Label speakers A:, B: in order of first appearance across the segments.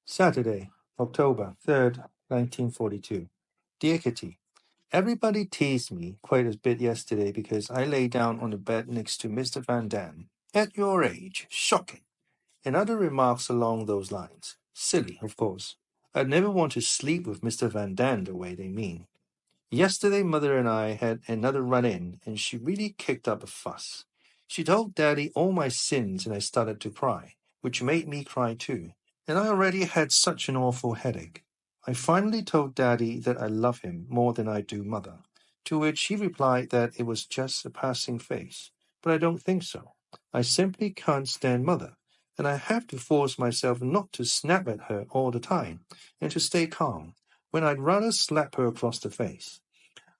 A: Saturday, October 3rd, 1942. Dear Kitty, everybody teased me quite a bit yesterday because I lay down on the bed next to Mr. Van Dam. At your age, shocking. And other remarks along those lines. Silly, of course. I'd never want to sleep with Mr. Van Dam the way they mean. Yesterday, Mother and I had another run-in, and she really kicked up a fuss. She told Daddy all my sins, and I started to cry, which made me cry too. And I already had such an awful headache. I finally told Daddy that I love him more than I do Mother, to which he replied that it was just a passing phase. But I don't think so. I simply can't stand Mother, and I have to force myself not to snap at her all the time, and to stay calm, when I'd rather slap her across the face.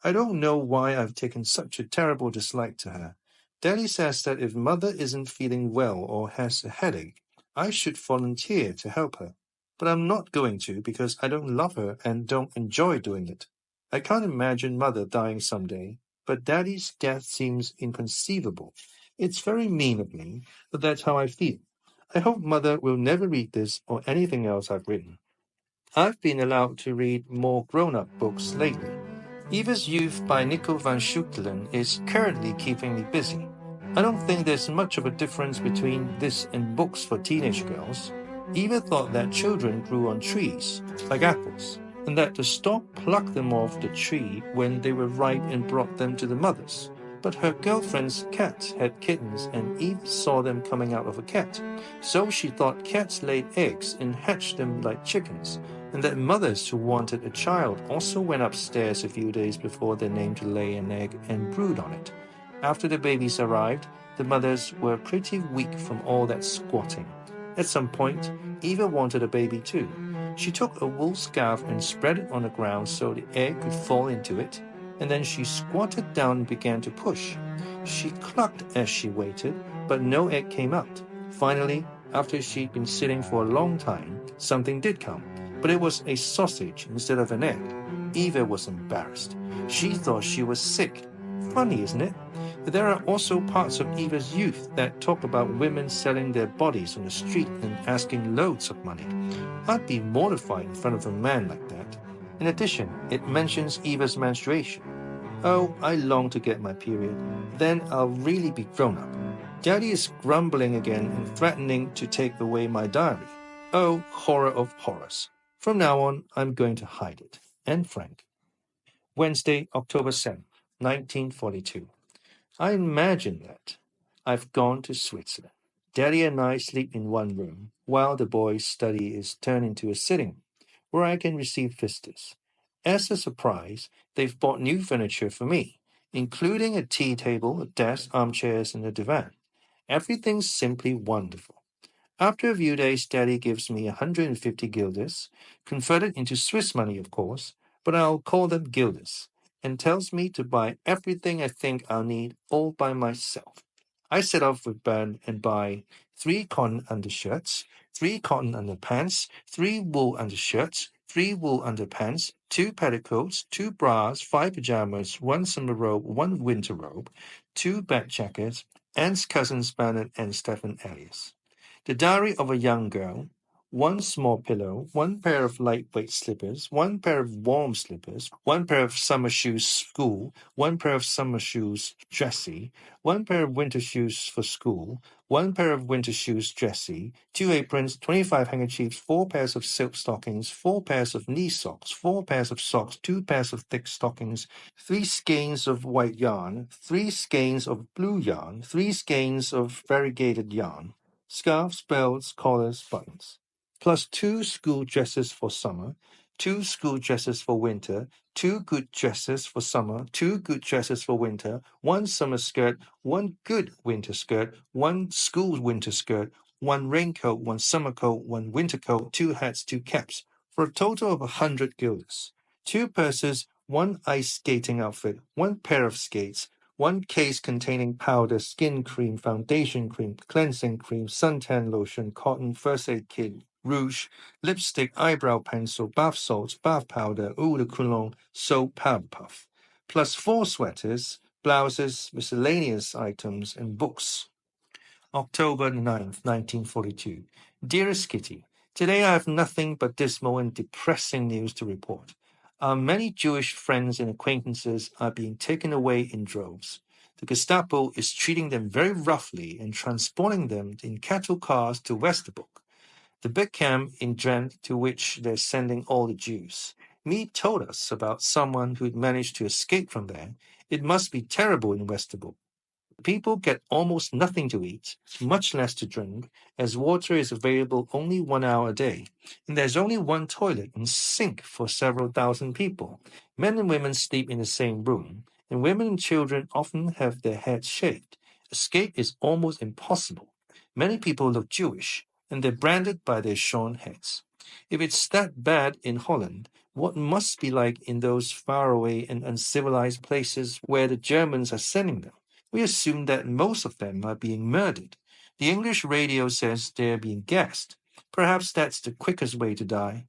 A: I don't know why I've taken such a terrible dislike to her. Daddy says that if Mother isn't feeling well or has a headache, I should volunteer to help her. But I'm not going to because I don't love her and don't enjoy doing it. I can't imagine Mother dying someday, but Daddy's death seems inconceivable. It's very mean of me, but that's how I feel. I hope Mother will never read this or anything else I've written. I've been allowed to read more grown-up books lately. Eva's Youth by Nico van Schuttelen is currently keeping me busy. I don't think there's much of a difference between this and books for teenage girls. Eva thought that children grew on trees, like apples, and that the stork plucked them off the tree when they were ripe and brought them to the mothers. But her girlfriend's cat had kittens, and Eva saw them coming out of a cat. So she thought cats laid eggs and hatched them like chickens, and that mothers who wanted a child also went upstairs a few days before their name to lay an egg and brood on it. After the babies arrived, the mothers were pretty weak from all that squatting. At some point, Eva wanted a baby too. She took a wool scarf and spread it on the ground so the egg could fall into it, and then she squatted down and began to push. She clucked as she waited, but no egg came out. Finally, after she'd been sitting for a long time, something did come. But it was a sausage instead of an egg. Eva was embarrassed. She thought she was sick. Funny, isn't it? There are also parts of Eva's Youth that talk about women selling their bodies on the street and asking loads of money. I'd be mortified in front of a man like that. In addition, it mentions Eva's menstruation. Oh, I long to get my period. Then I'll really be grown up. Daddy is grumbling again and threatening to take away my diary. Oh, horror of horrors. From now on, I'm going to hide it. And Frank. Wednesday, October 7th, 1942. I imagine that I've gone to Switzerland. Daddy and I sleep in one room, while the boys' study is turned into a sitting room, where I can receive visitors. As a surprise, they've bought new furniture for me, including a tea table, a desk, armchairs, and a divan. Everything's simply wonderful. After a few days, Daddy gives me 150 guilders, converted into Swiss money, of course, but I'll call them guilders, and tells me to buy everything I think I'll need all by myself. I set off with Ben and buy 3 cotton undershirts, 3 cotton underpants, 3 wool undershirts, 3 wool underpants, 2 petticoats, 2 bras, 5 pajamas, 1 summer robe, 1 winter robe, 2 back jackets, Anne's cousins Bernard and Stephen Elias. The Diary of a Young Girl, 1 small pillow, 1 pair of lightweight slippers, 1 pair of warm slippers, 1 pair of summer shoes school, 1 pair of summer shoes dressy, 1 pair of winter shoes for school, 1 pair of winter shoes dressy, 2 aprons, 25 handkerchiefs, 4 pairs of silk stockings, 4 pairs of knee socks, 4 pairs of socks, 2 pairs of thick stockings, 3 skeins of white yarn, 3 skeins of blue yarn, 3 skeins of variegated yarn, scarves, belts, collars, buttons, plus 2 school dresses for summer, 2 school dresses for winter, 2 good dresses for summer, 2 good dresses for winter, 1 summer skirt, 1 good winter skirt, 1 school winter skirt, 1 raincoat, 1 summer coat, 1 winter coat, 2 hats, 2 caps, for a total of 100 guilders. 2 purses, 1 ice skating outfit, 1 pair of skates, 1 case containing powder, skin cream, foundation cream, cleansing cream, suntan lotion, cotton, first aid kit, rouge, lipstick, eyebrow pencil, bath salts, bath powder, eau de cologne, soap, powder puff, plus 4 sweaters, blouses, miscellaneous items, and books. October 9th, 1942. Dearest Kitty, Today I have nothing but dismal and depressing news to report. Our many Jewish friends and acquaintances are being taken away in droves. The Gestapo is treating them very roughly and transporting them in cattle cars to Westerbork, the big camp in Drenthe to which they're sending all the Jews. Mead told us about someone who'd managed to escape from there. It must be terrible in Westerbork. People get almost nothing to eat, much less to drink, as water is available only 1 hour a day, and there's only one toilet and sink for several thousand people. Men and women sleep in the same room, and women and children often have their heads shaved. Escape is almost impossible. Many people look Jewish, and they're branded by their shorn heads. If it's that bad in Holland, what must be like in those faraway and uncivilized places where the Germans are sending them? We assume that most of them are being murdered. The English radio says they're being gassed. Perhaps that's the quickest way to die.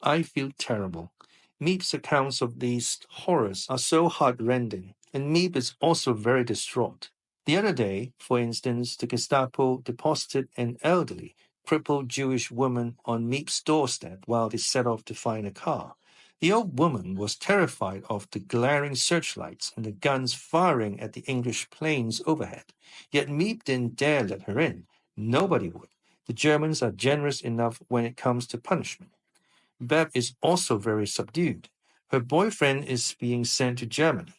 A: I feel terrible. Meep's accounts of these horrors are so heart-rending, and Meep is also very distraught. The other day, for instance, the Gestapo deposited an elderly, crippled Jewish woman on Meep's doorstep while they set off to find a car. The old woman was terrified of the glaring searchlights and the guns firing at the English planes overhead. Yet Meep didn't dare let her in. Nobody would. The Germans are generous enough when it comes to punishment. Bev is also very subdued. Her boyfriend is being sent to Germany.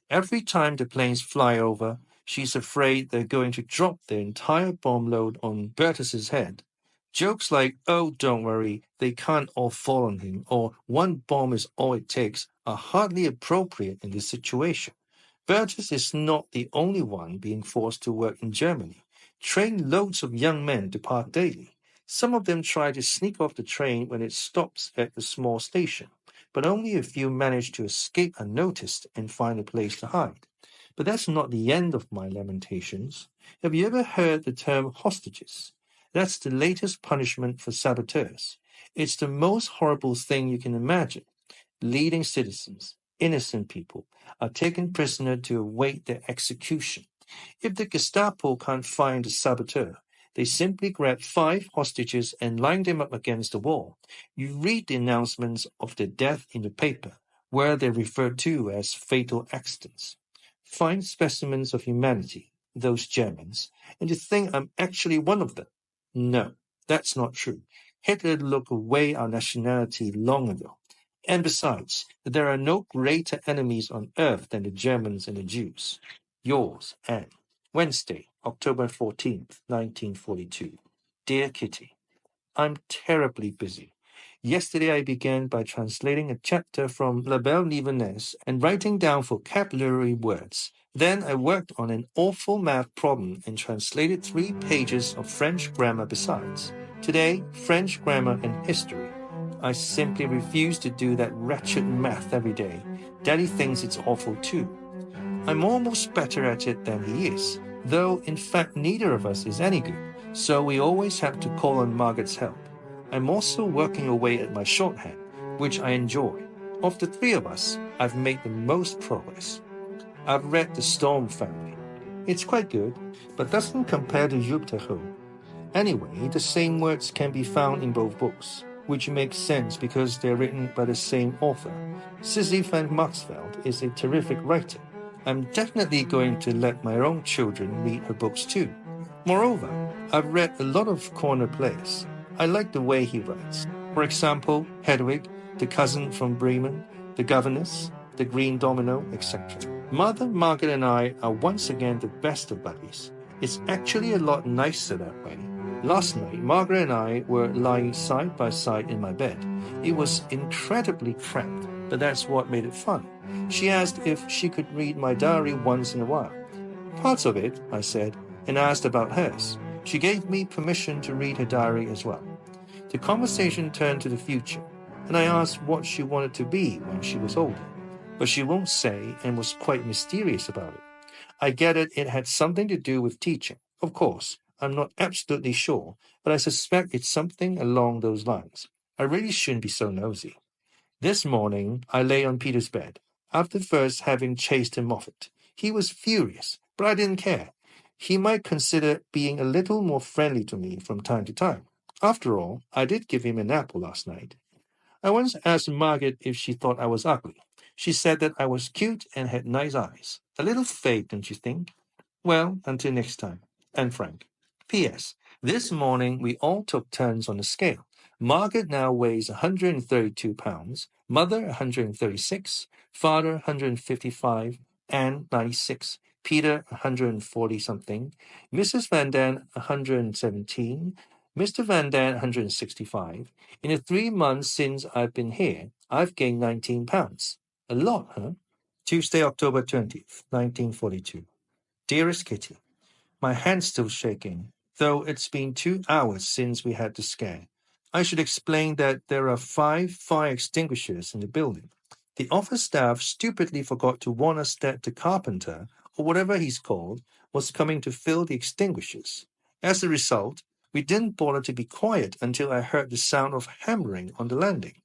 A: Every time the planes fly over, she's afraid they're going to drop their entire bomb load on Bertus's head. Jokes like, oh, don't worry, they can't all fall on him, or one bomb is all it takes, are hardly appropriate in this situation. Bertus is not the only one being forced to work in Germany. Trainloads of young men depart daily. Some of them try to sneak off the train when it stops at a small station, but only a few manage to escape unnoticed and find a place to hide. But that's not the end of my lamentations. Have you ever heard the term hostages? That's the latest punishment for saboteurs. It's the most horrible thing you can imagine. Leading citizens, innocent people, are taken prisoner to await their execution. If the Gestapo can't find the saboteur, they simply grab 5 hostages and line them up against the wall. You read the announcements of their death in the paper, where they're referred to as fatal accidents. Fine specimens of humanity, those Germans, and you think I'm actually one of them. No, that's not true. Hitler looked away our nationality long ago. And besides, there are no greater enemies on earth than the Germans and the Jews. Yours, Anne. Wednesday, October 14th, 1942. Dear Kitty, I'm terribly busy. Yesterday I began by translating a chapter from La Belle Nivernaise and writing down vocabulary words. Then I worked on an awful math problem and translated 3 pages of French grammar besides. Today, French grammar and history. I simply refuse to do that wretched math every day. Daddy thinks it's awful too. I'm almost better at it than he is, though in fact neither of us is any good, so we always have to call on Margaret's help. I'm also working away at my shorthand, which I enjoy. Of the 3 of us, I've made the most progress. I've read The Storm Family. It's quite good, but doesn't compare to Jules Theroux. Anyway, the same words can be found in both books, which makes sense because they're written by the same author. Sissy van Maxveld is a terrific writer. I'm definitely going to let my own children read her books too. Moreover, I've read a lot of corner plays. I like the way he writes. For example, Hedwig, The Cousin from Bremen, The Governess, The Green Domino, etc. Mother, Margaret, and I are once again the best of buddies. It's actually a lot nicer that way. Last night, Margaret and I were lying side by side in my bed. It was incredibly cramped, but that's what made it fun. She asked if she could read my diary once in a while. Parts of it, I said, and asked about hers. She gave me permission to read her diary as well. The conversation turned to the future, and I asked what she wanted to be when she was older. But she won't say and was quite mysterious about it. I gathered it had something to do with teaching. Of course, I'm not absolutely sure, but I suspect it's something along those lines. I really shouldn't be so nosy. This morning, I lay on Peter's bed, after first having chased him off it. He was furious, but I didn't care. He might consider being a little more friendly to me from time to time. After all, I did give him an apple last night. I once asked Margaret if she thought I was ugly. She said that I was cute and had nice eyes. A little fake, don't you think? Well, until next time. And Frank. P.S. This morning we all took turns on the scale. Margaret now weighs 132 pounds, Mother 136, Father 155, Anne 96, Peter 140-something, Mrs. Van Daan 117, Mr. Van Daan 165. In the 3 months since I've been here, I've gained 19 pounds. A lot, huh? Tuesday, October 20th, 1942. Dearest Kitty, my hand's still shaking, though it's been 2 hours since we had the scare. I should explain that there are 5 fire extinguishers in the building. The office staff stupidly forgot to warn us that the carpenter, or whatever he's called, was coming to fill the extinguishers. As a result, we didn't bother to be quiet until I heard the sound of hammering on the landing.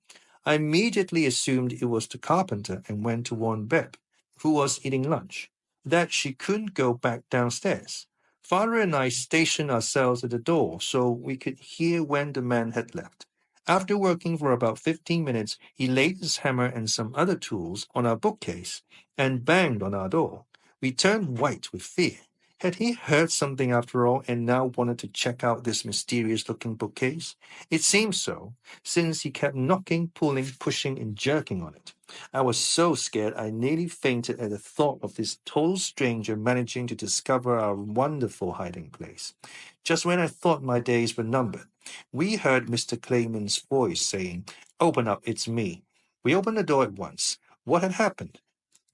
A: I immediately assumed it was the carpenter and went to warn Beb, who was eating lunch, that she couldn't go back downstairs. Father and I stationed ourselves at the door so we could hear when the man had left. After working for about 15 minutes, he laid his hammer and some other tools on our bookcase and banged on our door. We turned white with fear. Had he heard something after all and now wanted to check out this mysterious-looking bookcase? It seemed so, since he kept knocking, pulling, pushing, and jerking on it. I was so scared I nearly fainted at the thought of this total stranger managing to discover our wonderful hiding place. Just when I thought my days were numbered, we heard Mr. Clayman's voice saying, "Open up, it's me." We opened the door at once. What had happened?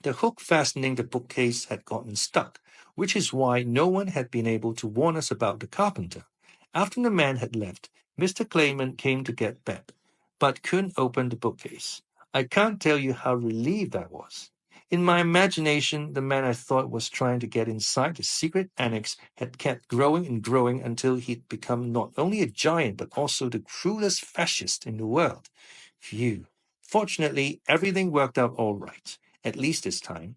A: The hook fastening the bookcase had gotten stuck, which is why no one had been able to warn us about the carpenter. After the man had left, Mr. Clayman came to get Beb, but couldn't open the bookcase. I can't tell you how relieved I was. In my imagination, the man I thought was trying to get inside the secret annex had kept growing and growing until he'd become not only a giant but also the cruelest fascist in the world. Phew. Fortunately, everything worked out all right, at least this time.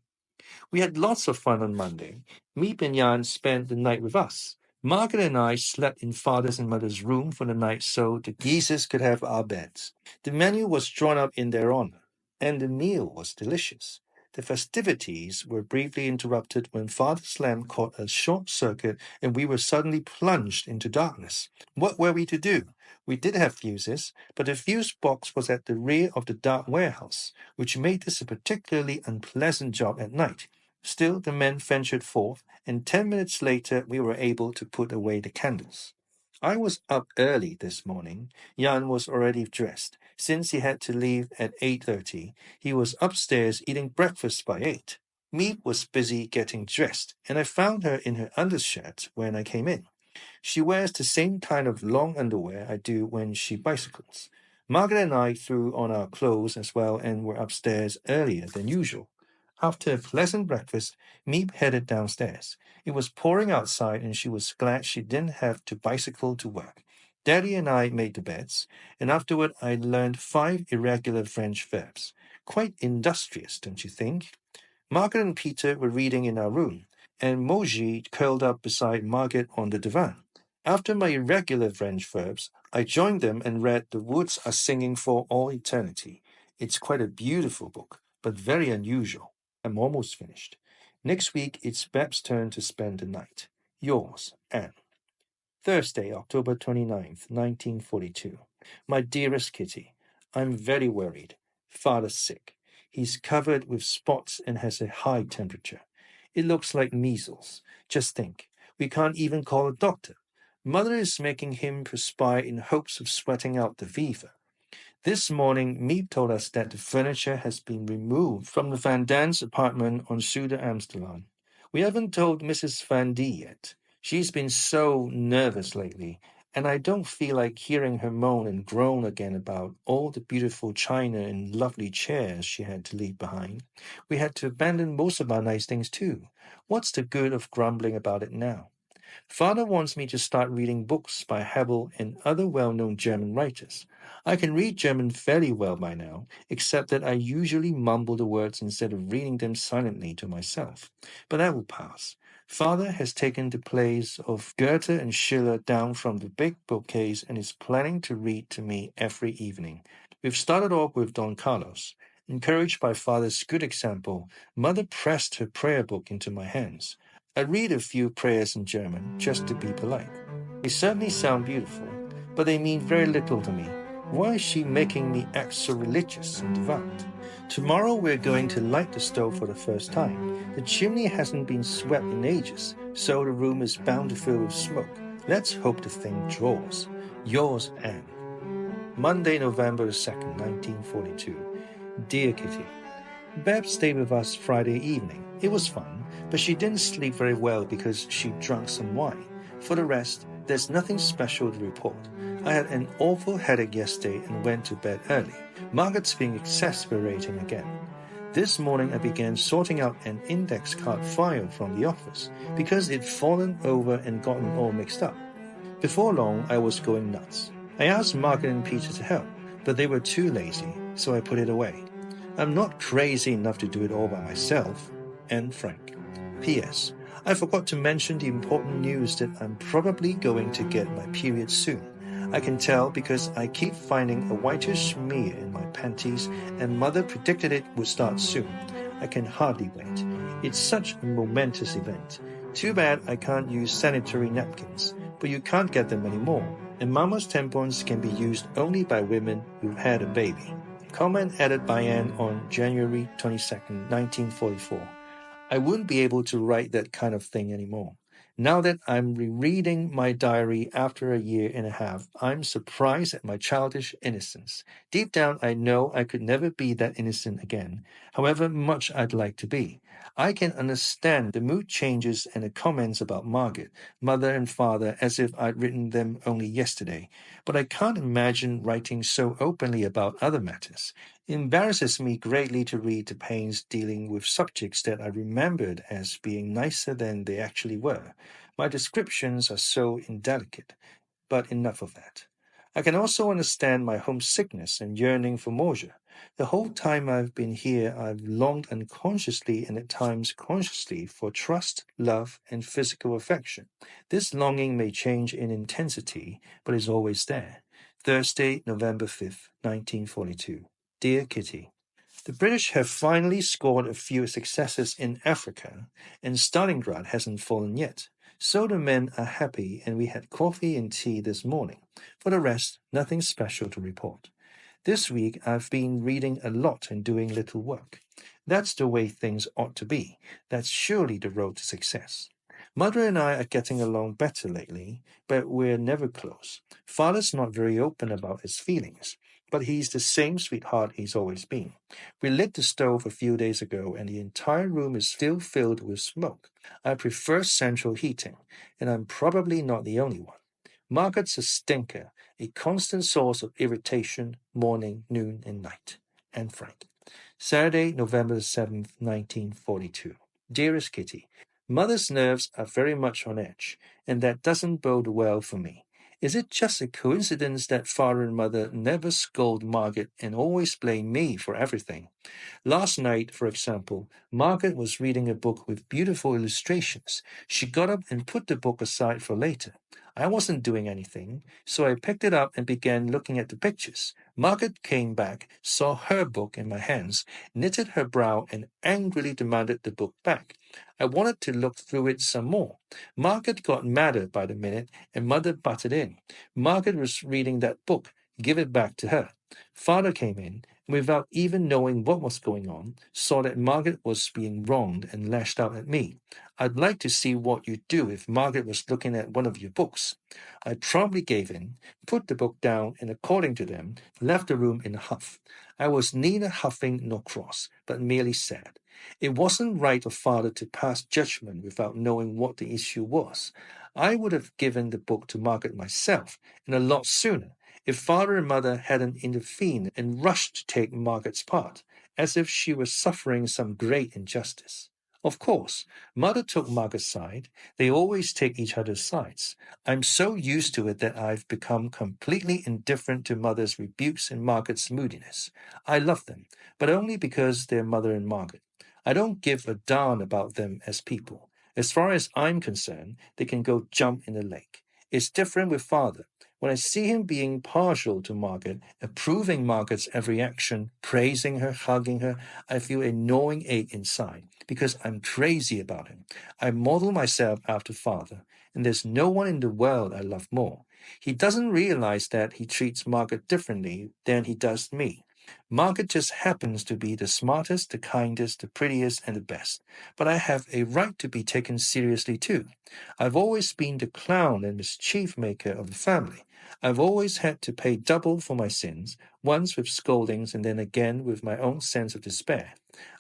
A: We had lots of fun on Monday. Meep and Jan spent the night with us. Margaret and I slept in Father's and Mother's room for the night so the geezers could have our beds. The menu was drawn up in their honor, and the meal was delicious. The festivities were briefly interrupted when Father's lamp caught a short circuit and we were suddenly plunged into darkness. What were we to do? We did have fuses, but the fuse box was at the rear of the dark warehouse, which made this a particularly unpleasant job at night. Still, the men ventured forth, and 10 minutes later we were able to put away the candles. I was up early this morning. Jan was already dressed. Since he had to leave at 8:30, he was upstairs eating breakfast by 8. Meep was busy getting dressed, and I found her in her undershirt when I came in. She wears the same kind of long underwear I do when she bicycles. Margaret and I threw on our clothes as well and were upstairs earlier than usual. After a pleasant breakfast, Meep headed downstairs. It was pouring outside and she was glad she didn't have to bicycle to work. Daddy and I made the beds, and afterward I learned 5 irregular French verbs. Quite industrious, don't you think? Margaret and Peter were reading in our room, and Moji curled up beside Margaret on the divan. After my irregular French verbs, I joined them and read The Woods Are Singing for All Eternity. It's quite a beautiful book, but very unusual. I'm almost finished. Next week, it's Beb's turn to spend the night. Yours, Anne. Thursday, October 29th, 1942. My dearest Kitty, I'm very worried. Father's sick. He's covered with spots and has a high temperature. It looks like measles. Just think, we can't even call a doctor. Mother is making him perspire in hopes of sweating out the fever. This morning, Meep told us that the furniture has been removed from the Van Dan's apartment on Zuider Amsterdam. We haven't told Mrs. Van D yet. She's been so nervous lately, and I don't feel like hearing her moan and groan again about all the beautiful china and lovely chairs she had to leave behind. We had to abandon most of our nice things too. What's the good of grumbling about it now? Father wants me to start reading books by Hebel and other well-known German writers. I can read German fairly well by now, except that I usually mumble the words instead of reading them silently to myself. But that will pass. Father has taken the plays of Goethe and Schiller down from the big bookcase and is planning to read to me every evening. We've started off with Don Carlos. Encouraged by Father's good example, Mother pressed her prayer book into my hands. I read a few prayers in German just to be polite. They certainly sound beautiful, but they mean very little to me. Why is she making me act so religious and devout? Tomorrow we're going to light the stove for the first time. The chimney hasn't been swept in ages, so the room is bound to fill with smoke. Let's hope the thing draws. Yours, Anne. Monday, November 2nd, 1942. Dear Kitty, Beb stayed with us Friday evening. It was fun, but she didn't sleep very well because she drank some wine. For the rest, there's nothing special to report. I had an awful headache yesterday and went to bed early. Margaret's being exasperating again. This morning I began sorting out an index card file from the office because it'd fallen over and gotten all mixed up. Before long, I was going nuts. I asked Margaret and Peter to help, but they were too lazy, so I put it away. I'm not crazy enough to do it all by myself. And Frank. P.S. I forgot to mention the important news that I'm probably going to get my period soon. I can tell because I keep finding a whitish smear in my panties, and Mother predicted it would start soon. I can hardly wait. It's such a momentous event. Too bad I can't use sanitary napkins, but you can't get them anymore, and Mama's tampons can be used only by women who've had a baby. Comment added by Anne on January 22nd, 1944. I wouldn't be able to write that kind of thing anymore. Now that I'm rereading my diary after a year and a half, I'm surprised at my childish innocence. Deep down, I know I could never be that innocent again, however much I'd like to be. I can understand the mood changes and the comments about Margaret, Mother and Father as if I'd written them only yesterday, but I can't imagine writing so openly about other matters. It embarrasses me greatly to read the pains dealing with subjects that I remembered as being nicer than they actually were. My descriptions are so indelicate, but enough of that. I can also understand my homesickness and yearning for Moja. The whole time I've been here, I've longed unconsciously and at times consciously for trust, love, and physical affection. This longing may change in intensity, but is always there. Thursday, November 5th, 1942. Dear Kitty, the British have finally scored a few successes in Africa, and Stalingrad hasn't fallen yet. So the men are happy, and we had coffee and tea this morning. For the rest, nothing special to report. This week, I've been reading a lot and doing little work. That's the way things ought to be. That's surely the road to success. Mother and I are getting along better lately, but we're never close. Father's not very open about his feelings, but he's the same sweetheart he's always been. We lit the stove a few days ago, and the entire room is still filled with smoke. I prefer central heating, and I'm probably not the only one. Margaret's a stinker, a constant source of irritation, morning, noon, and night. And Frank. Saturday, November 7th, 1942. Dearest Kitty, Mother's nerves are very much on edge, and that doesn't bode well for me. Is it just a coincidence that Father and Mother never scold Margaret and always blame me for everything? Last night, for example, Margaret was reading a book with beautiful illustrations. She got up and put the book aside for later. I wasn't doing anything, so I picked it up and began looking at the pictures. Margaret came back, saw her book in my hands, knitted her brow, and angrily demanded the book back. I wanted to look through it some more. Margaret got madder by the minute, and Mother butted in. Margaret was reading that book. Give it back to her. Father came in, and without even knowing what was going on, saw that Margaret was being wronged and lashed out at me. I'd like to see what you'd do if Margaret was looking at one of your books. I promptly gave in, put the book down, and according to them, left the room in a huff. I was neither huffing nor cross, but merely sad. It wasn't right of Father to pass judgment without knowing what the issue was. I would have given the book to Margaret myself, and a lot sooner, if Father and Mother hadn't intervened and rushed to take Margaret's part, as if she was suffering some great injustice. Of course, Mother took Margaret's side. They always take each other's sides. I'm so used to it that I've become completely indifferent to Mother's rebukes and Margaret's moodiness. I love them, but only because they're Mother and Margaret. I don't give a darn about them as people. As far as I'm concerned, they can go jump in the lake. It's different with father. When I see him being partial to Margaret, approving Margaret's every action, praising her, hugging her, I feel a gnawing ache inside because I'm crazy about him. I model myself after father, and there's no one in the world I love more. He doesn't realize that he treats Margaret differently than he does me. Margaret just happens to be the smartest, the kindest, the prettiest, and the best. But I have a right to be taken seriously too. I've always been the clown and mischief maker of the family. I've always had to pay double for my sins, once with scoldings and then again with my own sense of despair.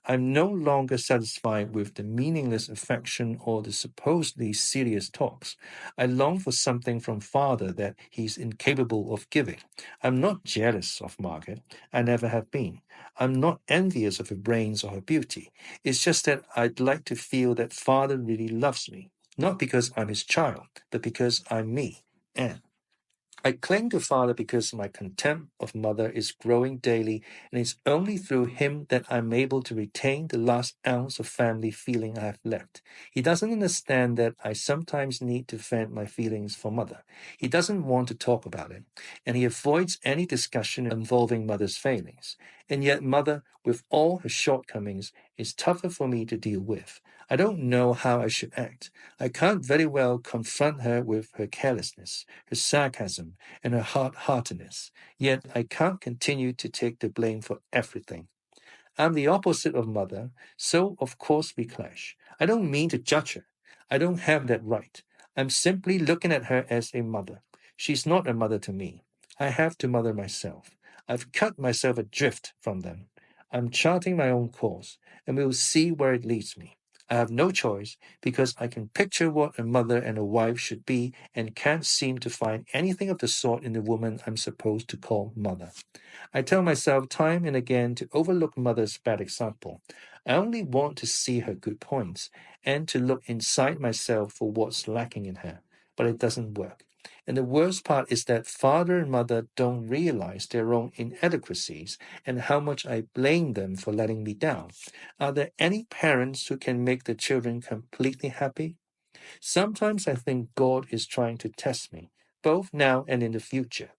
A: I'm no longer satisfied with the meaningless affection or the supposedly serious talks. I long for something from father that he's incapable of giving. I'm not jealous of Margaret. I never have been. I'm not envious of her brains or her beauty. It's just that I'd like to feel that father really loves me. Not because I'm his child, but because I'm me, Anne. I cling to father because my contempt of mother is growing daily, and it's only through him that I'm able to retain the last ounce of family feeling I have left. He doesn't understand that I sometimes need to vent my feelings for mother. He doesn't want to talk about it, and he avoids any discussion involving mother's failings. And yet mother, with all her shortcomings, is tougher for me to deal with. I don't know how I should act. I can't very well confront her with her carelessness, her sarcasm, and her hard-heartedness. Yet I can't continue to take the blame for everything. I'm the opposite of mother, so of course we clash. I don't mean to judge her. I don't have that right. I'm simply looking at her as a mother. She's not a mother to me. I have to mother myself. I've cut myself adrift from them. I'm charting my own course, and we'll see where it leads me. I have no choice because I can picture what a mother and a wife should be and can't seem to find anything of the sort in the woman I'm supposed to call mother. I tell myself time and again to overlook mother's bad example. I only want to see her good points and to look inside myself for what's lacking in her, but it doesn't work. And the worst part is that father and mother don't realize their own inadequacies and how much I blame them for letting me down. Are there any parents who can make their children completely happy? Sometimes I think God is trying to test me, both now and in the future.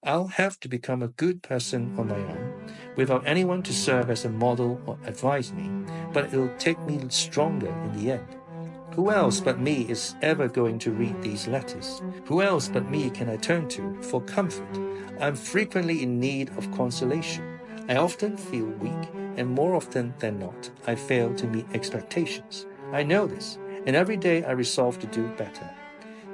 A: I'll have to become a good person on my own, without anyone to serve as a model or advise me, but it'll take me stronger in the end. Who else but me is ever going to read these letters? Who else but me can I turn to for comfort? I'm frequently in need of consolation. I often feel weak, and more often than not, I fail to meet expectations. I know this, and every day I resolve to do better.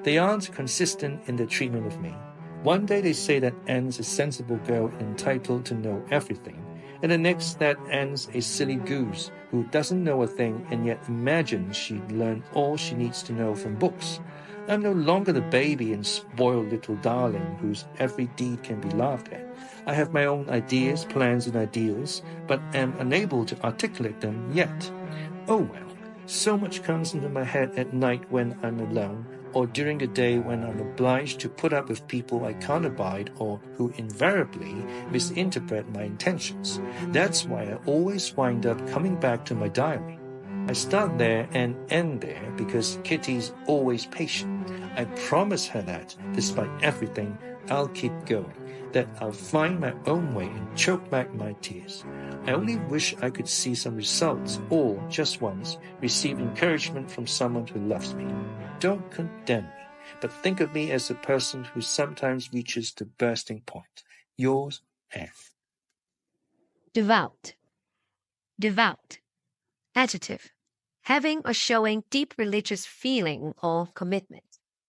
A: They aren't consistent in their treatment of me. One day they say that Anne's a sensible girl entitled to know everything, and the next that Anne's a silly goose who doesn't know a thing and yet imagines she'd learn all she needs to know from books. I'm no longer the baby and spoiled little darling whose every deed can be laughed at. I have my own ideas, plans, and ideals, but am unable to articulate them yet. Oh well, so much comes into my head at night when I'm alone, or during the day when I'm obliged to put up with people I can't abide or who invariably misinterpret my intentions. That's why I always wind up coming back to my diary. I start there and end there because Kitty's always patient. I promise her that, despite everything, I'll keep going, that I'll find my own way and choke back my tears. I only wish I could see some results or, just once, receive encouragement from someone who loves me. Don't condemn me, but think of me as a person who sometimes reaches the bursting point. Yours, Anne.
B: Devout. Devout. Adjective. Having or showing deep religious feeling or commitment.